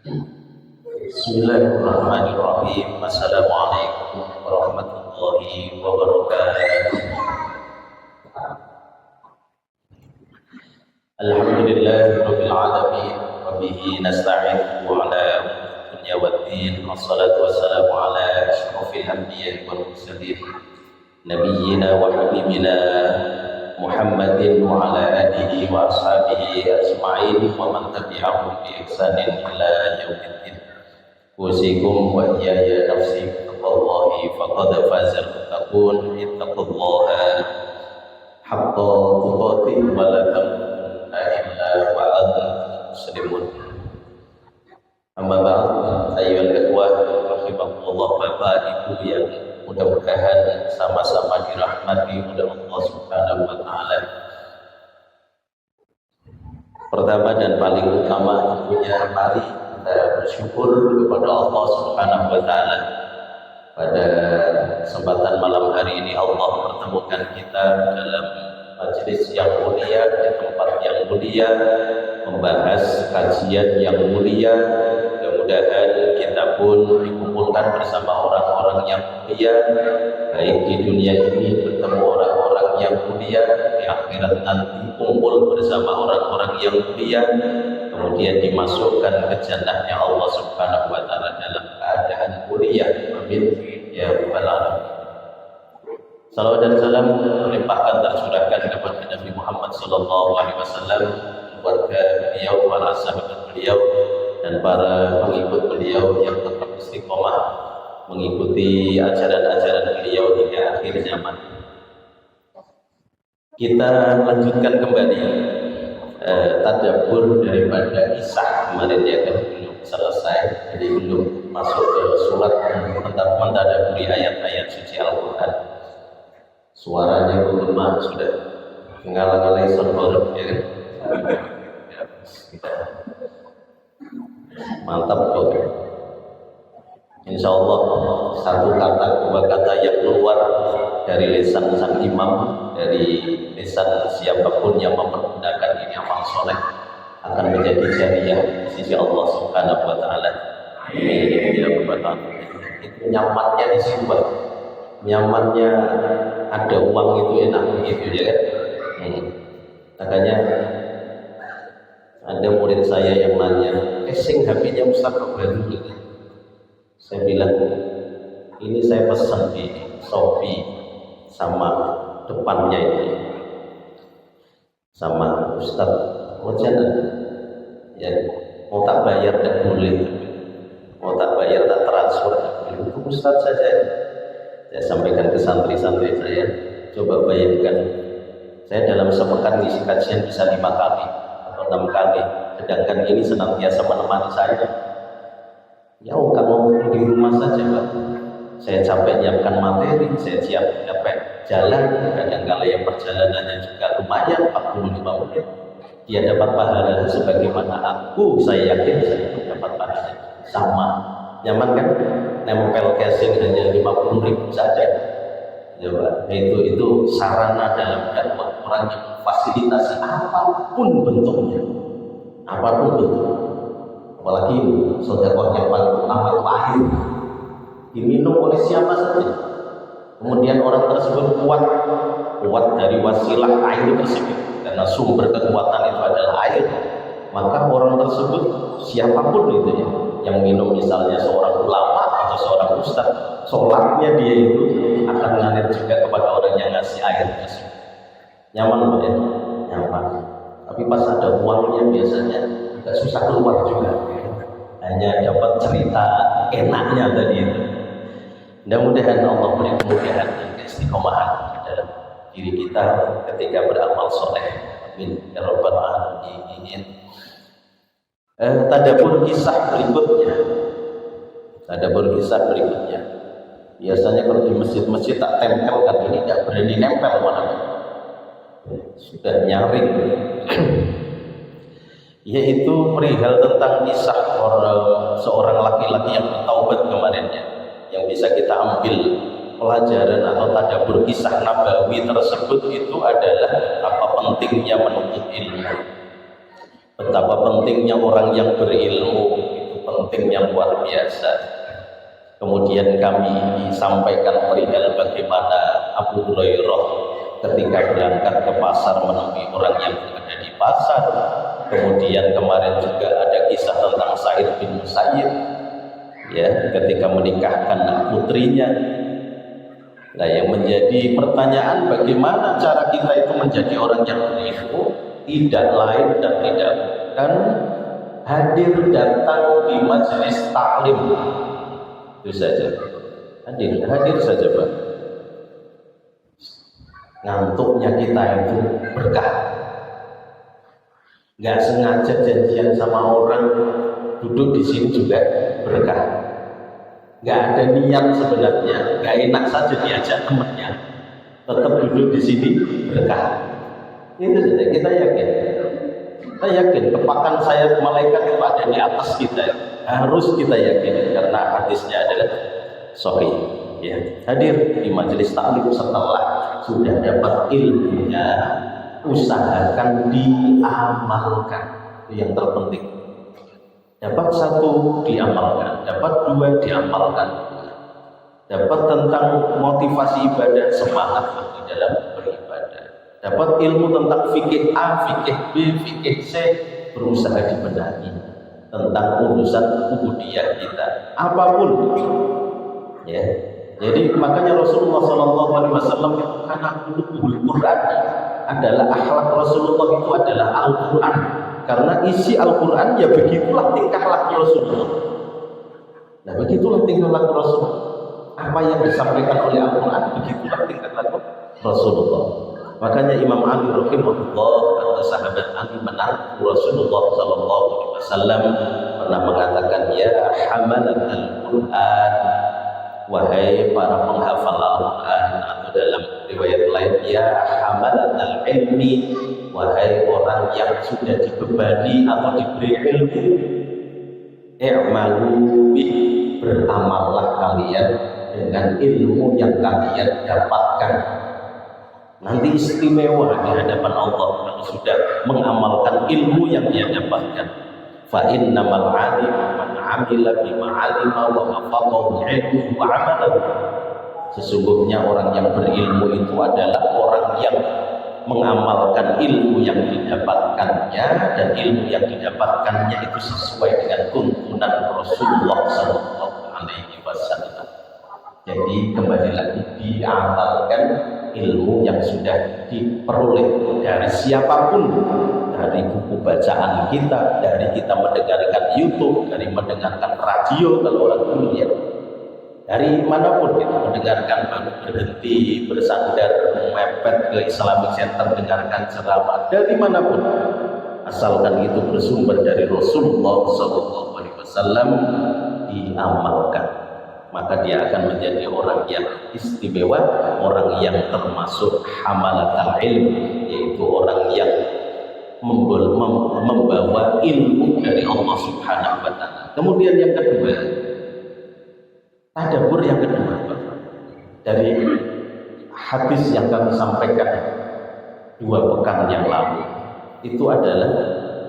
Bismillahirrahmanirrahim. Assalamualaikum warahmatullahi wabarakatuh. Alhamdulillahirabbil alamin wa bihi nasta'inu ala dunya waddin. Wassalatu wassalamu ala asyrofil anbiya'i wal mursalin nabiyyina wa habibina Muhammadin wa ala alihi wa ashabihi ajma'in wa man tabi'ahum bi ihsanin ila yaumiddin. Usikum wa iyaya nafsi bittaqullahi faqad fazal muttaqun. Ittaqullaha haqqa tuqatih wa la tamutunna illa wa antum muslimun. Amma ba'd, ayyuhal ikhwah rahimakumullah, Bapak Ibu yang mudah-mudahan sama-sama dirahmati oleh Allah Subhanahu wa taala. Pertama dan paling utama tentunya mari kita bersyukur kepada Allah Subhanahu wa taala. Pada kesempatan malam hari ini Allah pertemukan kita dalam majelis yang mulia, di tempat yang mulia, membahas kajian yang mulia. Mudah-mudahan kita pun dikumpulkan bersama orang-orang yang mulia, baik di dunia ini bertemu orang-orang yang mulia, di akhirat nanti kumpul bersama orang-orang yang mulia, kemudian dimasukkan ke jannahnya Allah Subhanahu wa taala dalam keadaan mulia. Amin ya rabbal alamin. Salawat dan salam terlimpahkan tercurahkan kepada Nabi Muhammad sallallahu alaihi wasallam, keluarga beliau, para sahabat beliau, dan para pengikut beliau yang tetap istiqomah mengikuti ajaran-ajaran beliau hingga akhir zaman. Kita lanjutkan kembali tadabbur daripada kisah kemarin, ya kan, belum selesai, jadi belum masuk ke surat tentang mentadabburi ayat-ayat suci Al-Quran. Suaranya bergema sudah ngalang-ngalai sonor, ya kan. Mantap kok. Insya Allah satu kata, dua kata yang keluar dari lisan sang imam, dari lisan siapapun yang mempergunakan ini amal soleh akan menjadi jariah di sisi Allah Subhanahu wa taala. Itu nyamannya di situ, Pak. Nyamannya ada uang itu enak begitu, ya kan. Makanya ada murid saya yang nanya, sing HP-nya Ustaz baru gitu. Saya bilang, ini saya pesan di Shopee sama depannya itu, sama Ustaz, mau jangan, ya mau tak bayar tak boleh, mau tak bayar tak transfer tak boleh, itu Ustaz saja. Saya sampaikan ke santri-santri saya, coba bayangkan, saya dalam sepekan ngisi kajian bisa 5 kali atau 6 kali, sedangkan ini senantiasa menemani saya. Ya kalau di rumah saja, Pak, saya capek nyiapkan materi, saya capek jalan, kadang-kala yang perjalanannya juga lumayan 45 menit, dia dapat pahala sebagaimana saya yakin saya dapat pahala sama. Nyaman kan? Nempel casing hanya 50.000 saja. Ya, Pak. Itu sarana dalam dakwah, orang yang memfasilitasi apapun bentuknya, apalagi sedekah yang paling utama itu air, diminum oleh siapa saja, kemudian orang tersebut kuat dari wasilah air tersebut, karena sumber kekuatan itu adalah air, maka orang tersebut siapapun itu ya, yang minum, misalnya seorang ulama atau seorang ustaz, sholatnya dia itu akan mengalir juga kepada orang yang ngasih air tersebut. Nyaman, Pak, ya? Nyaman. Tapi pas ada uangnya biasanya agak susah keluar juga, hanya dapat cerita enaknya tadi itu. Mudah-mudahan Allah beri kemudahan dan keistiqomahan dalam diri kita ketika beramal soleh. Amin ya rabbal alamin. Tadabbur kisah berikutnya. Biasanya kalau di masjid-masjid tak tempelkan, ini tidak berani nempel mana, sudah nyaring. Yaitu perihal tentang kisah seorang laki-laki yang bertaubat kemarinnya, yang bisa kita ambil pelajaran atau tadabbur kisah nabawi tersebut itu adalah apa pentingnya menuntut ilmu, betapa pentingnya orang yang berilmu itu pentingnya luar biasa. Kemudian kami sampaikan perihal bagaimana Abu Hurairah ketika berangkat ke pasar menemui orang yang berada di pasar. Kemudian kemarin juga ada kisah tentang Sa'id bin Musayyib, ya, ketika menikahkan putrinya. Nah, yang menjadi pertanyaan, bagaimana cara kita itu menjadi orang yang berilmu? Tidak lain dan tidak bukan hadir datang di majelis taklim. Itu saja. Hadir saja, Pak. Ngantuknya kita itu berkah. Nggak sengaja janjian sama orang duduk di sini juga berkah. Nggak ada niat sebenarnya, nggak enak saja diajak temannya, tetap duduk di sini berkah. Itu saja, kita yakin. Kita yakin kepakan sayap malaikat itu ada di atas kita. Harus kita yakini karena hadisnya adalah sahih. Ya, hadir di majelis taklim setelah sudah dapat ilmunya, usahakan diamalkan. Itu yang terpenting. Dapat satu diamalkan, dapat dua diamalkan, dapat tentang motivasi ibadah, semangat di dalam beribadah, dapat ilmu tentang fikih A, fikih B, fikih C, berusaha dibenahi tentang urusan ubudiyah kita, apapun, ya. Jadi makanya Rasulullah SAW itu karena ulumul Quran adalah akhlak Rasulullah itu adalah Al-Quran. Karena isi Al-Quran ya begitulah tingkah laku Rasulullah. Nah, begitulah tingkah laku Rasulullah. Apa yang disampaikan oleh Al-Quran, begitulah tingkah laku Rasulullah. Makanya Imam Ali rahimahullah, kata sahabat Ali menantu Rasulullah SAW pernah mengatakan, ya hamalat al-Quran, wahai para penghafal Al-Quran, atau dalam riwayat lain, ya hamalat al-ilmi, wahai orang yang sudah dibebani atau diberi ilmu, i'malu bih, beramallah kalian dengan ilmu yang kalian dapatkan. Nanti istimewa di hadapan Allah kalau sudah mengamalkan ilmu yang dia dapatkan. Fa innamal alim man amila bima alima wa hafadhahu ilmuhu wa amalahu. Sesungguhnya orang yang berilmu itu adalah orang yang mengamalkan ilmu yang didapatkannya, dan ilmu yang didapatkannya itu sesuai dengan tuntunan Rasulullah SAW. Jadi kembali lagi diamalkan ilmu yang sudah diperoleh dari siapapun, dari buku bacaan kita, dari kita mendengarkan YouTube, dari mendengarkan radio kalau orang dulu ya. Dari manapun kita mendengarkan, baru berhenti, bersandar, mepet ke Islamic Center, dengarkan ceramah, dari manapun, asalkan itu bersumber dari Rasulullah SAW, diamalkan, maka dia akan menjadi orang yang istimewa, orang yang termasuk hamalatul ilm, yaitu orang yang membawa ilmu dari Allah Subhanahu wa Ta'ala. Kemudian yang kedua, tadabbur yang kedua dari hadis yang kami sampaikan 2 pekan yang lalu, itu adalah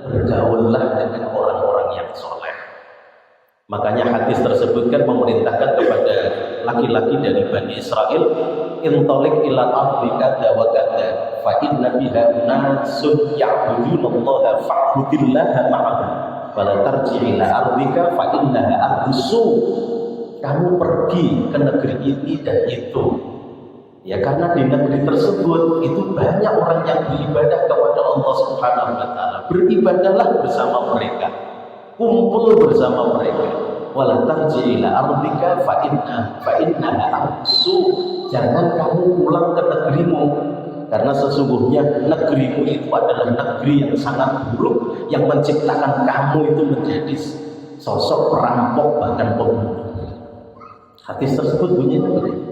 bergaullah dengan orang-orang yang soleh. Makanya hadis tersebut kan memerintahkan kepada laki-laki dari Bani Israel, intalik ila ardi kada wa kada fa inna biha nasun ya'budunallaha fa'budillaha ma'ahum wala tarji' ila ardika fa innaha ardussu. Kamu pergi ke negeri ini dan itu, ya, karena di negeri tersebut itu banyak orang yang beribadah kepada Allah Subhanahu wa Ta'ala. Beribadahlah bersama mereka, kumpul bersama mereka. Wala tarji' ila ardika fa innaha ardussu. Jangan kamu pulang ke negerimu, karena sesungguhnya negerimu itu adalah negeri yang sangat buruk, yang menciptakan kamu itu menjadi sosok perampok bahkan pembunuh. Hadis tersebut bunyinya begini.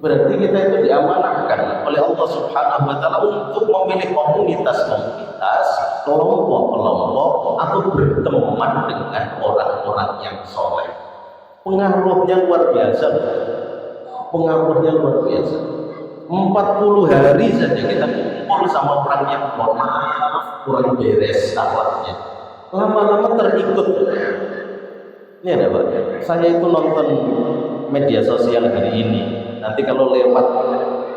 Berarti kita itu diamanahkan oleh Allah Subhanahu wa Ta'ala untuk memilih komunitas-komunitas, kelompok-kelompok, atau berteman dengan orang-orang yang soleh. Pengaruhnya luar biasa. Pengaruhnya luar biasa. 40 hari saja kita kumpul sama orang yang mohon maaf kurang beres akhlaknya, lama-lama terikut. Ini ada Pak. Saya itu nonton media sosial hari ini. Nanti kalau lewat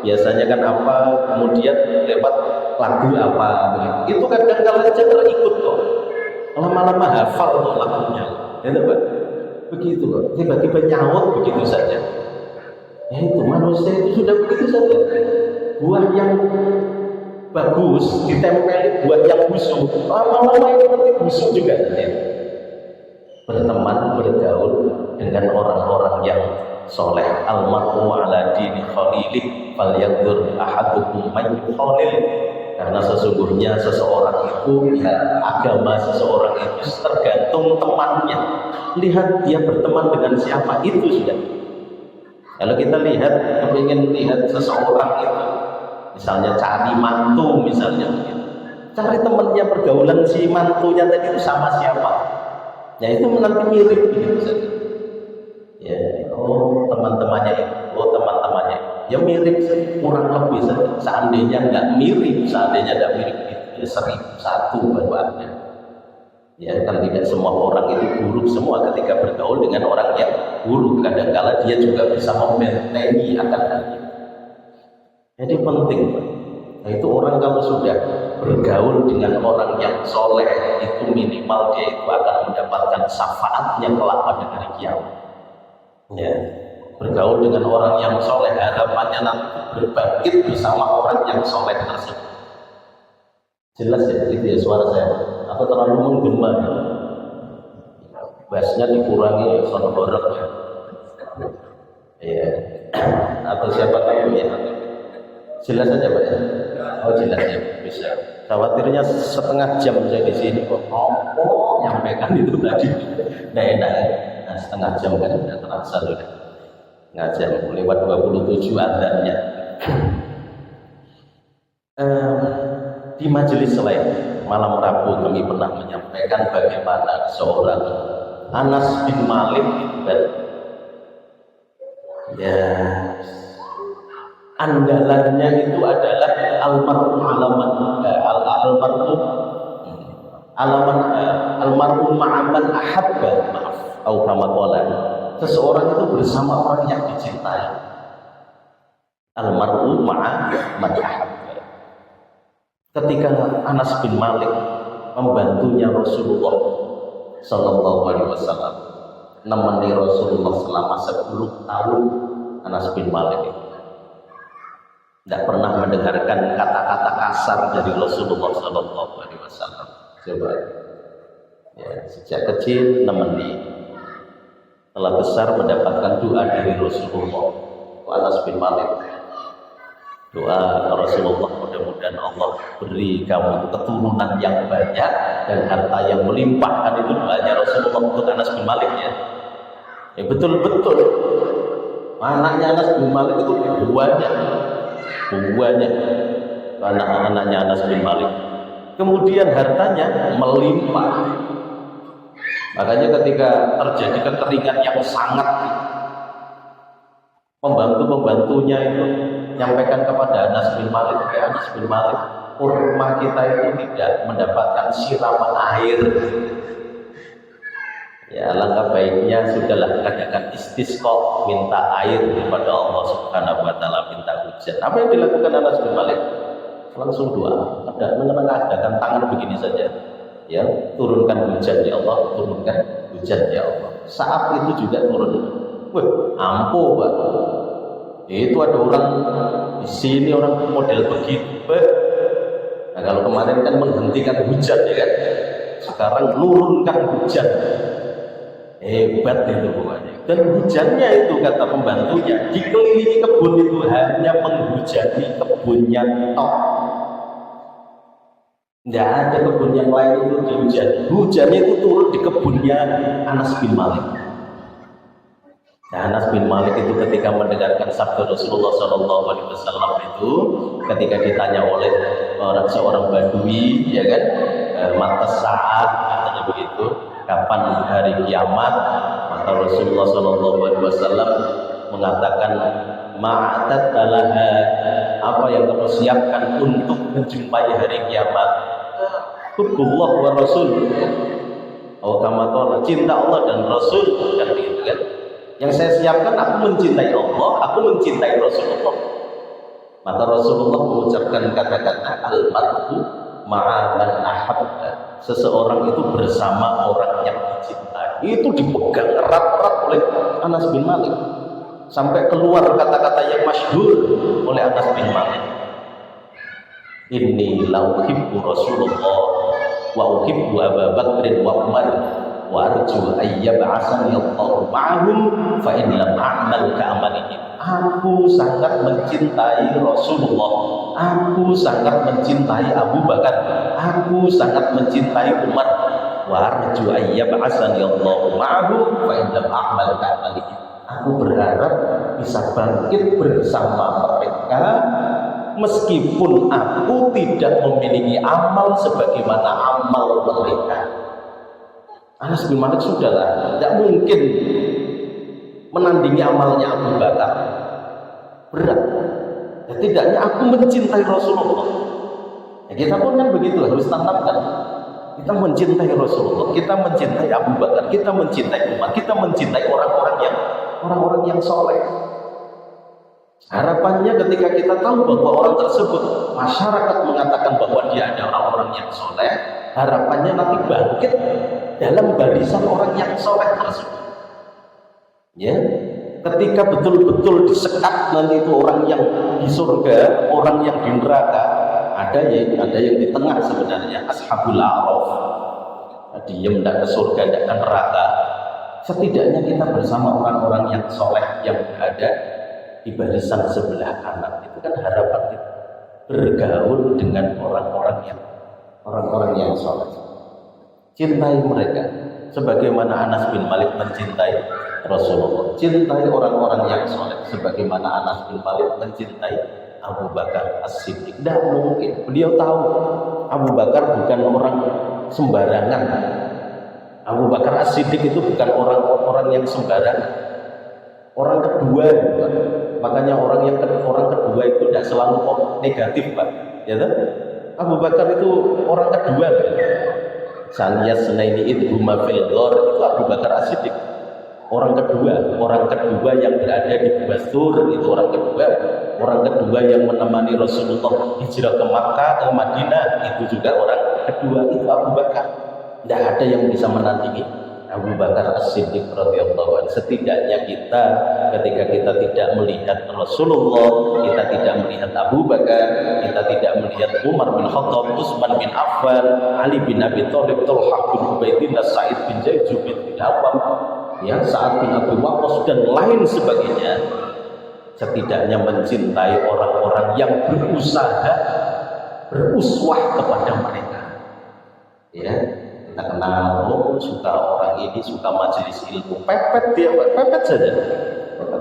biasanya kan apa, kemudian lewat lagu apa, begitu. Itu kadang kalau saja terikut kok. Lama-lama hafal kok lagunya. Ya Pak. Begitu kok. Tiba-tiba nyaut begitu saja. Ya itu manusia itu sudah begitu saja. Buah yang bagus ditempeli buat yang busuk. Lama-lama itu nanti busuk juga. Berteman, bergaul dengan orang-orang yang soleh. Al-mar'u ala dini khalilih falyanzur ahadukum man yukhalil. Karena sesungguhnya seseorang itu, ya, agama seseorang itu tergantung temannya. Lihat dia berteman dengan siapa, itu sudah. Kalau kita lihat, kepingin lihat seseorang itu, misalnya cari mantu, misalnya begitu, cari temannya, pergaulan si mantunya tadi itu sama siapa. Ya itu nanti mirip begitu saja. Ya, oh teman-temannya, oh teman-temannya, ya mirip saja, kurang lebih saja. Seandainya nggak mirip, ya 1001 baru ada. Ya kan tidak semua orang itu buruk semua ketika bergaul dengan orang yang buruk. Kadang-kala dia juga bisa membentengi akan hal itu. Jadi penting, Pak. Nah, itu orang kalau sudah bergaul dengan orang yang soleh, itu minimal dia itu akan mendapatkan syafaatnya kelak pada hari kiamat. Ya, bergaul dengan orang yang soleh, harapannya nanti berbangkit bersama orang yang soleh tersebut. Jelas ya, itu ya suara saya. Atau terlalu menggema ya? Bassnya dikurangi, sound borok ya. Ya. Atau siapa tahu ya. Jelas saja Pak ya. Oh jelas ya, bisa. Khawatirnya setengah jam saya di sini kok nyampaikan itu tadi. Nah enak ya. Nah, setengah jam kan sudah terasa sudah. Setengah jam lewat 27 adanya. Di majelis lain malam Rabu kami pernah menyampaikan bagaimana seorang Anas bin Malik dan ya andalannya itu adalah almarhum ma'aman ahabba, maaf, atau kama qala, seseorang itu bersama orang yang dicintai. Almarhum ma'aman ahabba. Ketika Anas bin Malik membantunya Rasulullah Sallallahu Alaihi Wasallam, menemani Rasulullah selama 10 tahun, Anas bin Malik itu tidak pernah mendengarkan kata-kata kasar dari Rasulullah Sallallahu Alaihi Wasallam. Coba, ya, sejak kecil nemeni, telah besar mendapatkan doa dari Rasulullah. Anas bin Malik, doa Rasulullah, mudah-mudahan Allah beri kamu keturunan yang banyak dan harta yang melimpah. Kan itu doanya Rasulullah untuk Anas bin Malik ya. Ya betul-betul. Anaknya Anas bin Malik itu buahnya anak-anaknya Anas bin Malik. Kemudian hartanya melimpah. Makanya ketika terjadi kekeringan yang sangat, pembantu-pembantunya itu nyampaikan kepada Anas bin Malik, ya Anas bin Malik, rumah kita itu tidak mendapatkan siraman air. Ya alangkah baiknya sudahlah katakan istisqa, minta air kepada Allah Subhanahu wa taala, minta hujan. Apa yang dilakukan Anas bin Malik? Langsung doa, mengadakan tangan begini saja. Ya, turunkan hujan ya Allah, turunkan hujan ya Allah. Saat itu juga turun. Wah, ampuh Pak. Itu ada orang di sini, orang model begitu. Nah kalau kemarin kan menghentikan hujan ya kan, sekarang nurunkan hujan. Hebat itu pokoknya. Dan hujannya itu kata pembantunya, dikelilingi kebun itu hanya menghujani kebunnya tok. Tidak ada kebun yang lain itu dihujani. Hujannya itu turun di kebunnya Anas bin Malik. Nah, Anas bin Malik itu ketika mendengarkan sabda Rasulullah SAW itu, ketika ditanya oleh seorang badui, ya kan, mata saat katanya begitu, kapan hari kiamat, maka Rasulullah SAW mengatakan, ma'atat talaha, apa yang kamu siapkan untuk menjumpai hari kiamat? Hubbullah wa Rasul, Oh kama qala, cinta Allah dan Rasul kan begitu kan. Yang saya siapkan aku mencintai Allah, aku mencintai Rasulullah. Maka Rasulullah mengucapkan kata-kata al-mar'u ma'a man ahabba. Seseorang itu bersama orang yang dicintai. Itu dipegang erat-erat oleh Anas bin Malik. Sampai keluar kata-kata yang masyhur oleh Anas bin Malik. Inni la uhibbu Rasulullah wa uhibbu Abu Bakr wa Umar wa arju ayyab'asani Allahu ma'ahum fa in lam a'mal ka'amalihim. Aku sangat mencintai Rasulullah, aku sangat mencintai Abu Bakar, aku sangat mencintai Umar. Wa arju ayyab'asani Allahu ma'ahum fa in lam a'mal ka'amalihim. Aku berharap bisa bangkit bersama mereka meskipun aku tidak memiliki amal sebagaimana amal mereka. Anas bin Malik sudahlah, tidak mungkin menandingi amalnya Abu Bakar. Berat. Ya, tidaknya aku mencintai Rasulullah. Ya, kita pun kan begitu, harus tanamkan. Kita mencintai Rasulullah, kita mencintai Abu Bakar, kita mencintai Umar, kita mencintai orang-orang yang soleh. Harapannya ketika kita tahu bahwa orang tersebut, masyarakat mengatakan bahwa dia ada orang-orang yang soleh, harapannya nanti bangkit dalam barisan orang yang soleh tersebut. Ya, ketika betul-betul disekat nanti itu orang yang di surga, orang yang di neraka, ada yang di tengah sebenarnya, ashabul a'raf. Diam, tidak ke surga, tidak ke neraka. Setidaknya kita bersama orang-orang yang soleh yang ada di barisan sebelah kanan. Itu kan harapan kita, bergaul dengan orang-orang yang soleh. Cintai mereka sebagaimana Anas bin Malik mencintai Rasulullah. Cintai orang-orang yang soleh sebagaimana Anas bin Malik mencintai Abu Bakar As-Siddiq. Tidak mungkin. Beliau tahu Abu Bakar bukan orang sembarangan. Abu Bakar As-Siddiq itu bukan orang yang sembarangan. Orang kedua, makanya orang kedua itu tidak selalu negatif, Pak. Ya kan? Abu Bakar itu orang kedua. Saniyas Sunaini idhuma fil ghar, itu Abu Bakar As-Siddiq. Orang kedua yang berada di Gua Tsur, itu orang kedua yang menemani Rasulullah hijrah ke Makkah, ke Madinah, itu juga orang kedua, itu Abu Bakar. Tidak ada yang bisa menandingi Abu Bakar As-Siddiq radhiyallahu anhu. Setidaknya kita, ketika kita tidak melihat Rasulullah, kita tidak melihat Abu Bakar, kita tidak melihat Umar bin Khattab, Utsman bin Affan, Ali bin Abi Thalib, Talhah bin Ubaidillah, Sa'id bin Zaid, Jubair bin Awam, ya, Sa'ad bin Abi Waqqas dan lain sebagainya, setidaknya mencintai orang-orang yang berusaha beruswah kepada mereka. Ya, kita kenal, suka orang ini, suka majelis ilmu, pepet saja,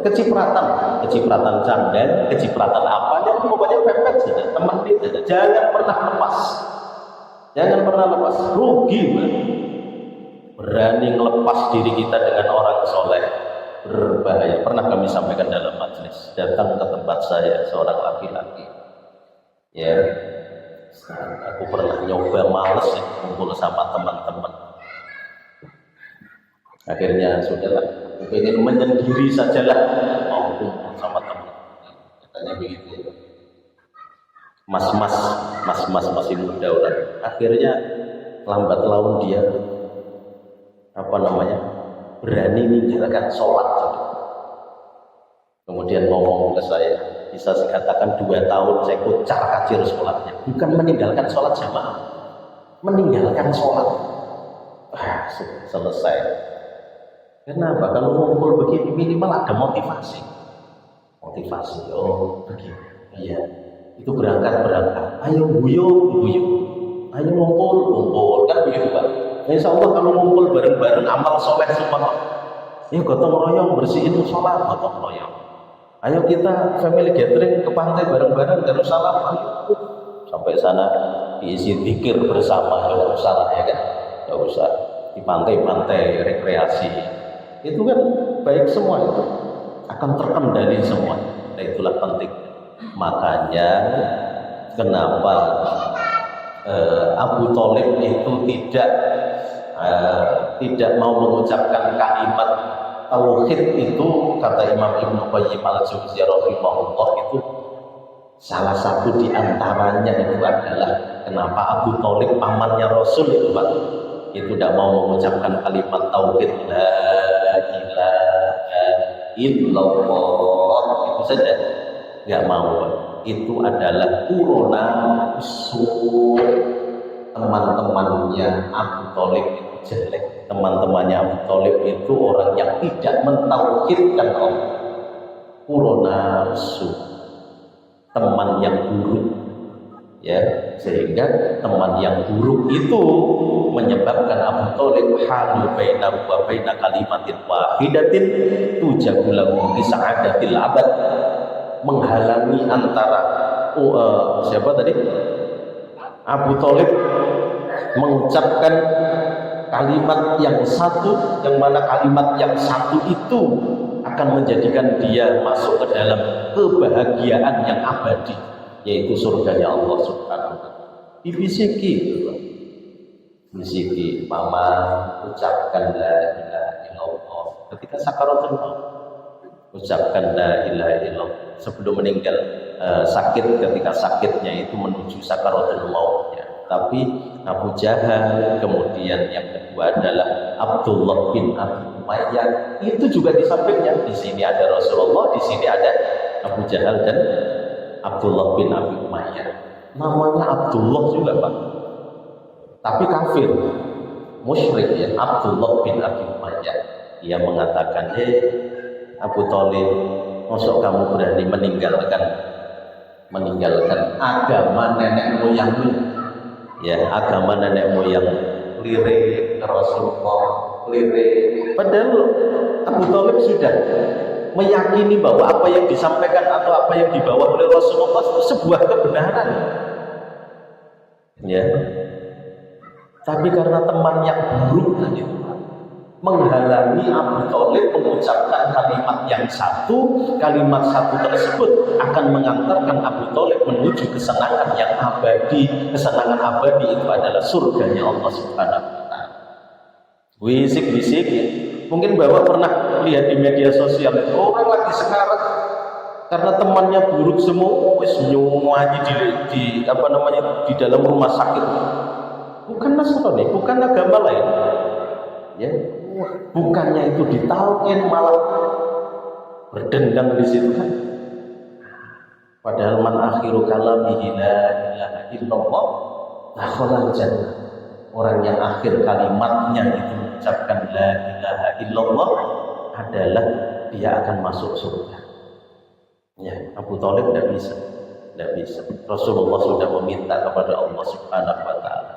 kecipratan candaan, kecipratan apa, dan pokoknya pepet saja, teman dia saja, jangan pernah lepas, rugi banget. Berani melepas diri kita dengan orang soleh, berbahaya. Pernah kami sampaikan dalam majelis, datang ke tempat saya seorang laki-laki, ya, aku pernah nyoba males ya, kumpul sama teman-teman. Akhirnya sudahlah, aku ingin menyendiri sajalah, mau kumpul sama teman. Katanya begitu. Mas masih muda orang. Akhirnya lambat laun dia berani meninggalkan sholat. Kemudian ngomong ke saya, bisa saya katakan 2 tahun saya kocar kacir sholatnya. Bukan meninggalkan sholat jamaah, meninggalkan sholat. Selesai. Kenapa? Kalau ngumpul begini minimal ada motivasi. Oh begini, iya. Itu berangkat. Ayo guyu. Ayo ngumpul, kan begitu Pak. Insya Allah kalau ngumpul bareng-bareng amal soleh semua. Ya gotong royong bersihin sholat, gotong royong. Ayo kita family gathering ke pantai bareng-bareng, Darussalam, ayo. Sampai sana diisi zikir bersama, nggak usah lah ya kan, nggak usah di pantai-pantai rekreasi. Itu kan baik semua, itu akan terkendali semua. Nah, itulah penting. Makanya kenapa Abu Thalib itu tidak tidak mau mengucapkan kalimat tauhid itu, kata Imam Ibnu Qayyim al-Jauziyah rahimahullah, itu salah satu di antaranya itu adalah kenapa Abu Thalib pamannya Rasul itu Pak, itu tidak mau mengucapkan kalimat tauhid la ilaha illallah, itu saja nggak mau Pak. Itu adalah urona usul. Teman-temannya Abu Thalib itu jelek, teman-temannya Abu Thalib itu orang yang tidak mentauhidkan Allah. Urona usul, teman yang buruk, ya, sehingga teman yang buruk itu menyebabkan Abu Thalib halu bainahu wa baina kalimatin wahidatin tujabu lahu bi sa'adatil abad, menghalangi antara siapa tadi? Abu Thalib mengucapkan kalimat yang satu, yang mana kalimat yang satu itu akan menjadikan dia masuk ke dalam kebahagiaan yang abadi, yaitu surganya Allah Subhanahu wa Ta'ala. Dibisiki gitu, bisiki, mama ucapkan la ilaha illallah ketika sakaratul maut, ucapkan la ilaha illallah sebelum meninggal, sakit, ketika sakitnya itu menuju sakaratul maut, ya. Tapi Abu Jahal, kemudian yang kedua adalah Abdullah bin Abi Umayyah, itu juga di sampingnya. Di sini ada Rasulullah, di sini ada Abu Jahal dan Abdullah bin Abi Umayyah. Namanya Abdullah juga Pak, tapi kafir, musyrik, ya. Abdullah bin Abi Umayyah, dia mengatakan, Abu Thalib, masuk kamu berani meninggalkan agama nenek moyangmu, ya, agama nenek moyang, lirik ke Rasulullah, lirik. Padahal Abu Thalib sudah meyakini bahwa apa yang disampaikan atau apa yang dibawa oleh Rasulullah itu sebuah kebenaran, ya. Tapi karena teman yang buruk tadi menghalangi Abu Thalib mengucapkan kalimat yang satu, kalimat satu tersebut akan mengantarkan Abu Thalib menuju kesenangan yang abadi. Kesenangan abadi itu adalah surganya Allah Subhanahu wa Ta'ala. Bisik-bisik, ya. Mungkin Bapak pernah lihat di media sosial itu orang lagi sekarat karena temannya buruk semua, semuanya di dalam rumah sakit. Bukan Nasrani, bukan agama lain, ya. Bukannya itu ditalkin, malah berdendam di situ kan. Padahal man akhiru kalamihi la ilaha illallah dakhala jannah. Orang yang akhir kalimatnya itu mengucapkan la ilaha illallah adalah dia akan masuk surga. Ya, Abu Thalib tidak bisa. Rasulullah sudah meminta kepada Allah Subhanahu wa Ta'ala.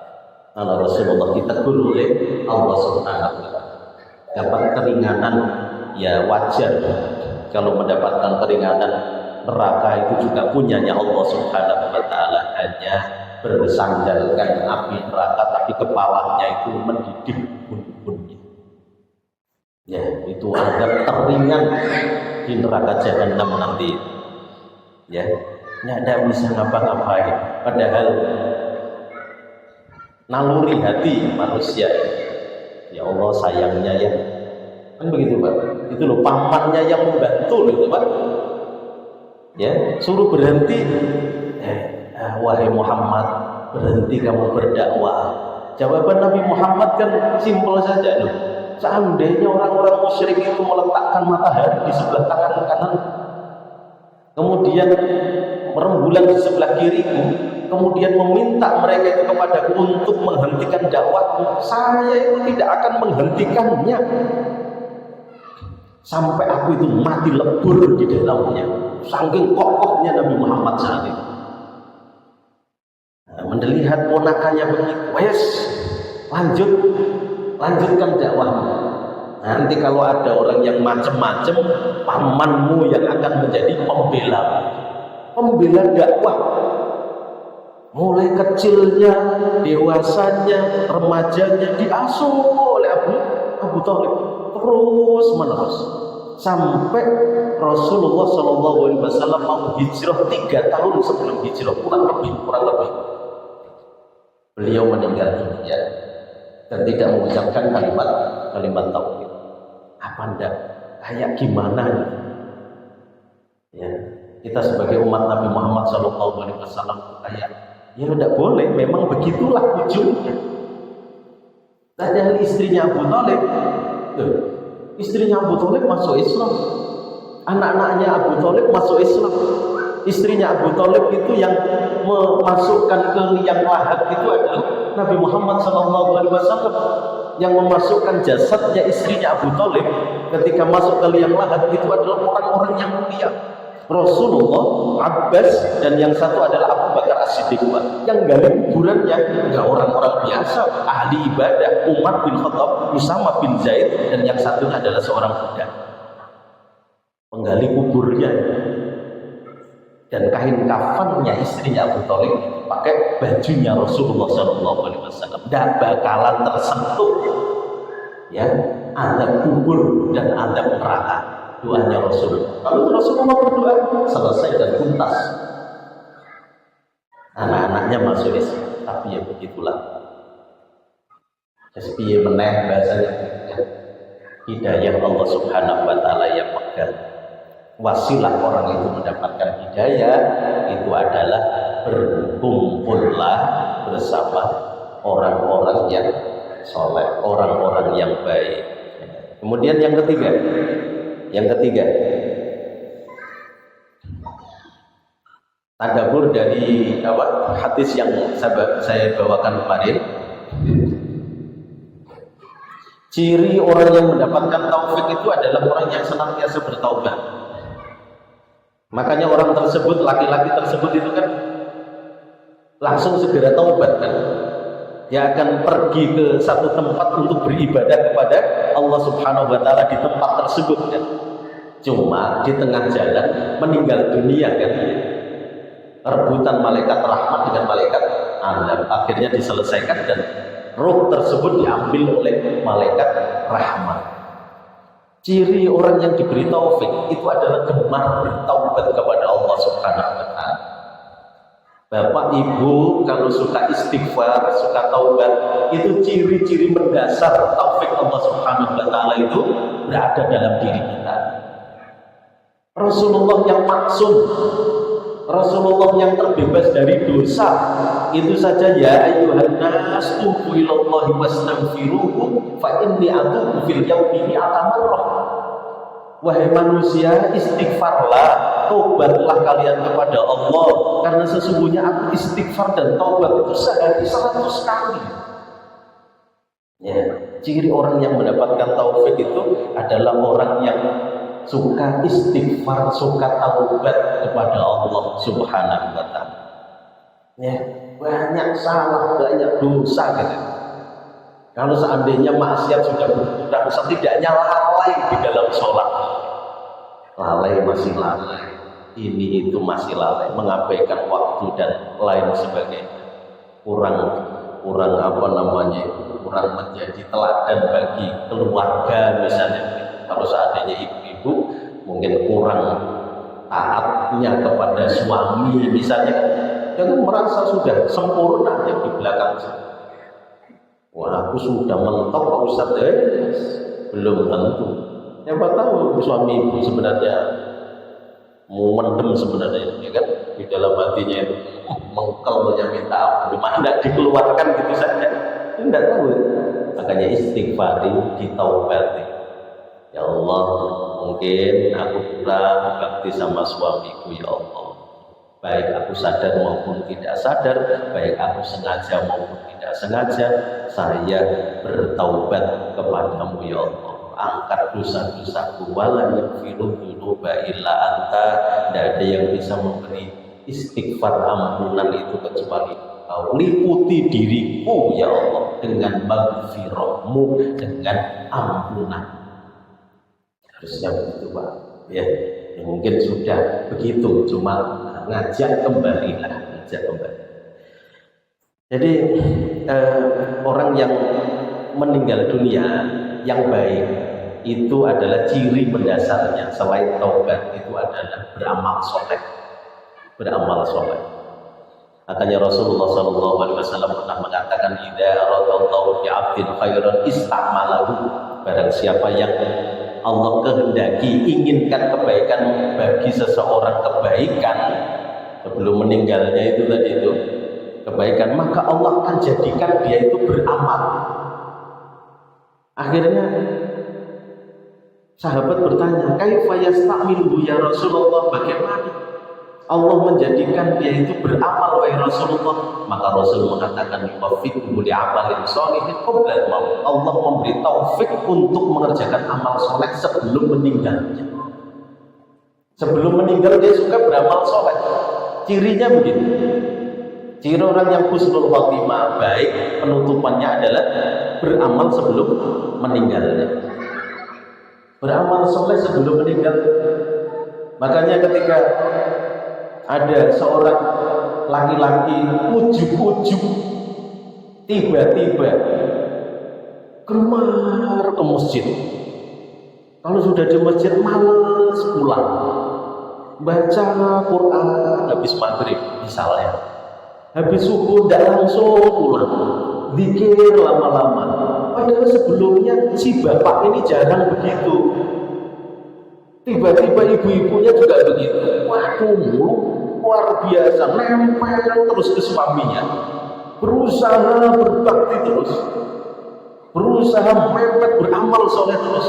Kalau Rasulullah ditegur oleh Allah Subhanahu wa Ta'ala, dapat keringanan, ya wajar. Kalau mendapatkan keringanan, neraka itu juga punyanya Allah Subhanahu wa Ta'ala, hanya bersandarkan api neraka, tapi kepalanya itu mendidih bun-bunnya. Ya, itu ada teringan di neraka Jahannam nanti. Ya, nggak ada bisa ngapa-ngapain. Padahal naluri hati manusia, ya Allah sayangnya, ya kan begitu Pak. Itu loh pamannya yang membantu loh itu Pak, ya, suruh berhenti, wahai Muhammad, berhenti kamu berdakwah. Jawaban Nabi Muhammad kan simpel saja loh. Seandainya orang-orang musyrik itu meletakkan matahari di sebelah tangan kanan, kemudian rembulan di sebelah kiriku, kemudian meminta mereka itu kepadaku untuk menghentikan dakwahku, saya itu tidak akan menghentikannya sampai aku itu mati lebur di dalamnya. Saking kokohnya Nabi Muhammad saat itu. Melihat ponakannya begitu, wes lanjutkan dakwahmu. Nanti kalau ada orang yang macam-macam, pamanmu yang akan menjadi pembela dakwah. Mulai kecilnya, dewasanya, remajanya diasuh oleh Abu Thalib terus menerus sampai Rasulullah SAW mau hijrah 3 tahun sebelum hijrah, kurang lebih beliau meninggal dunia dan tidak mengucapkan kalimat tauhid. Apa ndak? Kayak gimana? Ya, kita sebagai umat Nabi Muhammad SAW kayak ya tidak boleh, memang begitulah ujungnya. Tadi istrinya Abu Thalib, istrinya Abu Thalib masuk Islam, anak-anaknya Abu Thalib masuk Islam. Istrinya Abu Thalib itu yang memasukkan ke liang lahat itu adalah Nabi Muhammad SAW, yang memasukkan jasadnya istrinya Abu Thalib ketika masuk ke liang lahat itu adalah orang-orang yang mulia. Rasulullah, Abbas, dan yang satu adalah Abu Bakar As-Siddiq. Yang gali kuburannya enggak orang-orang biasa, ahli ibadah, Umar bin Khattab, Usama bin Zaid, dan yang satunya adalah seorang budak penggali kuburnya. Dan kain kafannya istrinya Abu Thalib pakai bajunya Rasulullah SAW. Tidak bakalan tersentuh ya azab kubur dan azab neraka. Doanya Rasulullah. Lalu Rasulullah berdoa, selesai dan tuntas. Anak-anaknya masuk Islam, tapi ya begitulah. Sepiye meneh bahasanya, hidayah Allah Subhanahu wa taala yang pegang. Wasilah orang itu mendapatkan hidayah itu adalah berkumpullah bersama orang-orang yang soleh, orang-orang yang baik. Kemudian yang ketiga, tadabbur dari hadis yang saya bawakan kemarin. Ciri orang yang mendapatkan taufik itu adalah orang yang senantiasa bertaubat. Makanya orang tersebut, laki-laki tersebut itu kan langsung segera taubat kan. Dia akan pergi ke satu tempat untuk beribadah kepada Allah Subhanahu wa taala di tempat tersebut kan. Cuma di tengah jalan meninggal dunia kan. Rebutan malaikat rahmat dengan malaikat azab akhirnya diselesaikan dan roh tersebut diambil oleh malaikat rahmat. Ciri orang yang diberi taufik itu adalah gemar bertaubat kepada Allah Subhanahu wa taala. Bapak Ibu kalau suka istighfar, suka taubat, itu ciri-ciri mendasar taufik Allah Subhanahu wa taala itu berada dalam diri kita. Rasulullah yang maksum, Rasulullah yang terbebas dari dosa, itu saja ya ayyuhan nas tubu ilallahi wastaghfiruhu fa inni atubu fil yaumi atamarrah. Wahai manusia, istighfarlah, taubatlah kalian kepada Allah, karena sesungguhnya aku istighfar dan taubat itu sehari 100 kali. Ya, ciri orang yang mendapatkan taufik itu adalah orang yang suka istighfar, suka taubat kepada Allah Subhanahu wa taala. Ya, banyak salah, banyak dosa gitu. Kalau seandainya maksiat sudah berkurang, setidaknya lalai di dalam sholat. Lalai masih lalai, ini itu masih lalai, mengabaikan waktu dan lain sebagainya. Kurang menjadi teladan bagi keluarga misalnya. Kalau seandainya ibu-ibu mungkin kurang taatnya kepada suami misalnya, jangan merasa sudah sempurna yang di belakang sana. Wah, aku sudah mentok Pak Ustaz, belum tentu. Siapa tahu suami ibu sebenarnya mau mendem sebenarnya, ya kan? Di dalam hatinya itu mengkelnya minta ampun, cuma tidak dikeluarkan gitu saja. Tidak tahu. Makanya istighfari, ditaubati. Ya Allah, mungkin aku kurang bakti sama suamiku ya Allah. Baik aku sadar maupun tidak sadar, baik aku sengaja maupun tidak sengaja, saya bertaubat kepadamu ya Allah. Angkat dosa-dosaku, wala yaghfiru dzunuba illa anta. Tidak ada yang bisa memberi istighfar ampunan itu kecuali Kau. Liputi diriku ya Allah dengan maghfirahmu, dengan ampunan. Harusnya begitu Pak. Ya, mungkin sudah begitu, cuma ngajak kembali. Jadi orang yang meninggal dunia yang baik itu adalah ciri mendasarnya selain taubat itu adalah beramal soleh. Makanya Rasulullah SAW pernah mengatakan, idza aradallahu bi 'abdin khairan ista'malahu. Barang siapa yang Allah kehendaki, inginkan kebaikan bagi seseorang, kebaikan sebelum meninggalnya itu tadi itu kebaikan, maka Allah akan jadikan dia itu beramal. Akhirnya sahabat bertanya, kaifa yasta'miluhu ya Rasulullah, bagaimana Allah menjadikan dia itu beramal wahai Rasulullah? Maka Rasul mengatakan, wafiqhu li'amalin sholihin qabla maut. Allah memberi taufik untuk mengerjakan amal soleh sebelum meninggalnya. Sebelum meninggal dia suka beramal soleh. Cirinya begitu. Ciri orang yang husnul khotimah, baik penutupannya adalah beramal sebelum meninggalnya. Beramal soleh sebelum meninggal. Makanya ketika ada seorang laki-laki ujug-ujug tiba-tiba keluar ke masjid. Kalau sudah di masjid malas pulang, baca Quran habis maghrib misalnya, habis subuh tidak langsung pulang, zikir lama-lama. Padahal sebelumnya si bapak ini jarang begitu. Tiba-tiba ibu-ibunya juga begitu. Waduh, luar biasa, nempel terus ke suaminya, berusaha berbakti terus, berusaha mepet beramal soleh terus.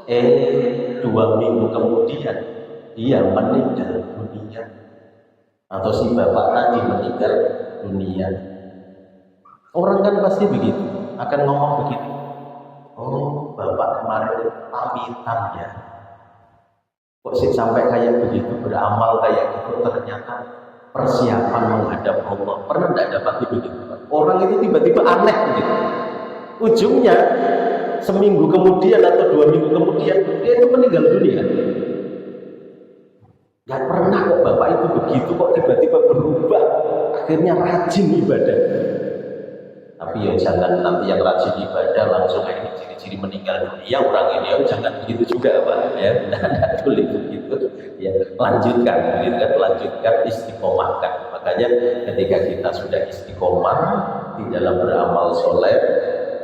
2 minggu kemudian dia meninggal dunia, atau si bapak tadi meninggal dunia. Orang kan pasti begitu, akan ngomong begitu, oh bapak kemarin pamitan ya, kok sih sampai kayak begitu, beramal kayak gitu, ternyata persiapan menghadap Allah. Pernah tidak dapat begitu? Orang itu tiba-tiba aneh begitu. Ujungnya seminggu kemudian atau 2 minggu kemudian dia itu meninggal dunia. Gak pernah kok bapak itu begitu, kok tiba-tiba berubah, akhirnya rajin ibadah. Tapi ya jangan nanti yang rajin ibadah langsung kayak ciri-ciri meninggal dunia orang ini, ya jangan begitu juga Pak ya. Tidak boleh begitu ya, lanjutkan gitu kan, lanjutkan, istiqomahkan. Makanya ketika kita sudah istiqomah di dalam beramal soleh,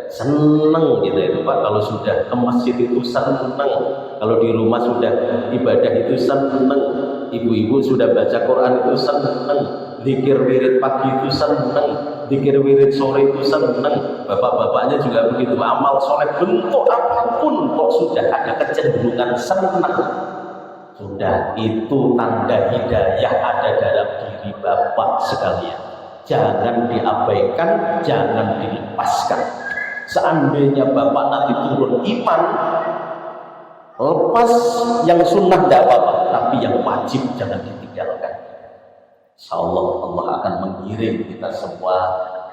seneng gitu ya Pak. Kalau sudah ke masjid itu seneng, kalau di rumah sudah ibadah itu seneng, ibu-ibu sudah baca Quran itu seneng, zikir wirid pagi itu seneng, zikir wirid sore itu seneng, bapak-bapaknya juga begitu. Amal soleh bentuk apapun kok sudah ada kecenderungan seneng, sudah itu tanda hidayah ada dalam diri bapak sekalian. Jangan diabaikan, jangan dilepaskan. Seandainya bapak nanti turun iman, lepas yang sunnah tidak apa-apa, tapi yang wajib jangan ditinggalkan. Insyaallah Allah akan mengirim kita semua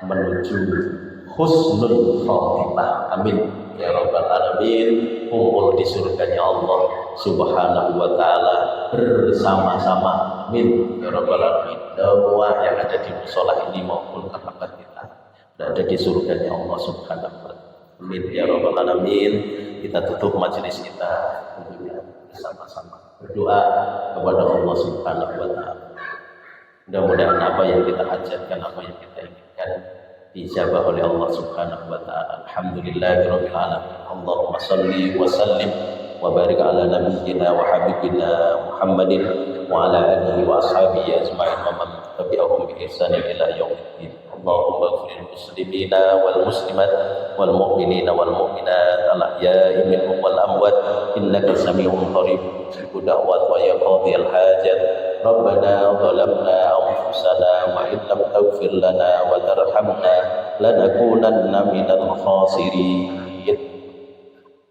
menuju husnul khotimah. Amin ya rabbal alamin. Kumpul di surganya Allah subhanahu wa ta'ala bersama-sama. Amin ya rabbal alamin. Semua yang ada di musola ini maupun tempat kita berada di surganya Allah subhanahu wa ta'ala. Amin ya rabbal alamin. Kita tutup majelis kita tentunya bersama-sama berdoa kepada Allah subhanahu wa ta'ala. Mudah-mudahan apa yang kita hajatkan, apa yang kita inginkan dijabah oleh Allah subhanahu wa ta'ala. Alhamdulillahirabbil alamin. Allahumma shalli wa sallim wa barik ala nabiyyina wa habibina Muhammadin wa ala alihi wa ashabihi ajma'in wa man tabi'ahum bi ihsan ila yaumiddin. Allahumma ighfir lil muslimina wal muslimat wal mu'minina wal mu'minat al ahya'i minhum wal amwat innaka samii'un qarib mujibud da'wat wa ya qadhiyal hajat. Rabbana zalamna anfusana wa in lam taghfir lana wa tarhamna lanakunanna minal khasirin.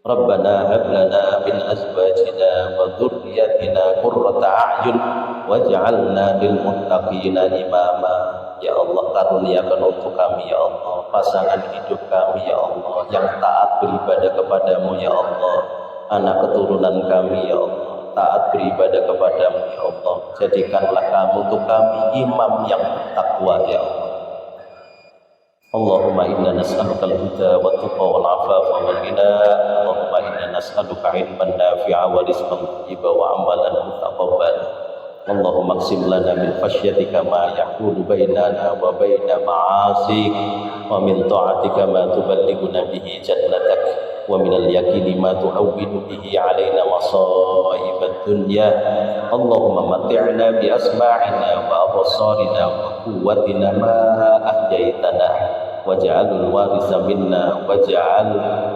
Rabbana hab lana min azwajina wa dhurriyyatina qurrata a'yun waj'alna lil muttaqina imama. Ya Allah, karuniakan untuk kami ya Allah pasangan hidup kami ya Allah yang taat beribadah kepadamu ya Allah, anak keturunan kami ya Allah taat beribadah kepadamu ya Allah. Jadikanlah kamu untuk kami imam yang bertakwa ya Allah. Allahumma inna nas'aluka al-huda wa tuqa wal afafa wal ghina. Allahumma inna nas'aluka ilman nafi'a wa rizqan thayyiban wa amalan mutaqabbala. اللهم اقسم لنا من خشيتك ما يحول بيننا وبين معاصيك ومن طاعتك ما تبلغنا به جنتك ومن اليقين ما تهون به علينا مصائب الدنيا اللهم متعنا بأسماعنا وأبصارنا وقوتنا ما أحييتنا واجعل الوارث منا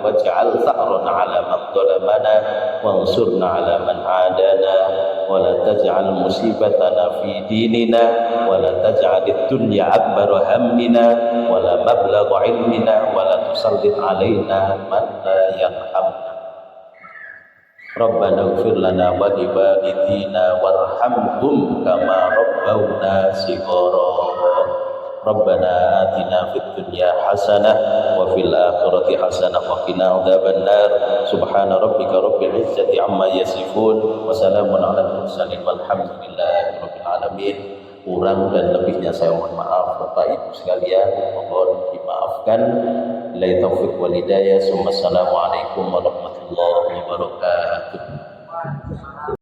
واجعل ثأرنا على من ظلمنا وانصرنا على من عادانا ولا تجعل مصيبتنا في ديننا ولا تجعل الدنيا أكبر همنا ولا مبلغ علمنا ولا تسلط علينا من لا يرحمنا ربنا اغفر لنا ولوالدينا وارحمهم كما ربونا صغارا ربنا آتنا في الدنيا حسنة وفي الآخرة حسنة وقنا عذاب النار سبحان ربك رب العزة عما يصفون وسلام على المرسلين والحمد لله رب العالمين. Kurang dan lebihnya saya mohon maaf Bapak Ibu sekalian, mohon dimaafkan. Billahi taufiq wal hidayah. Assalamualaikum warahmatullahi wabarakatuh.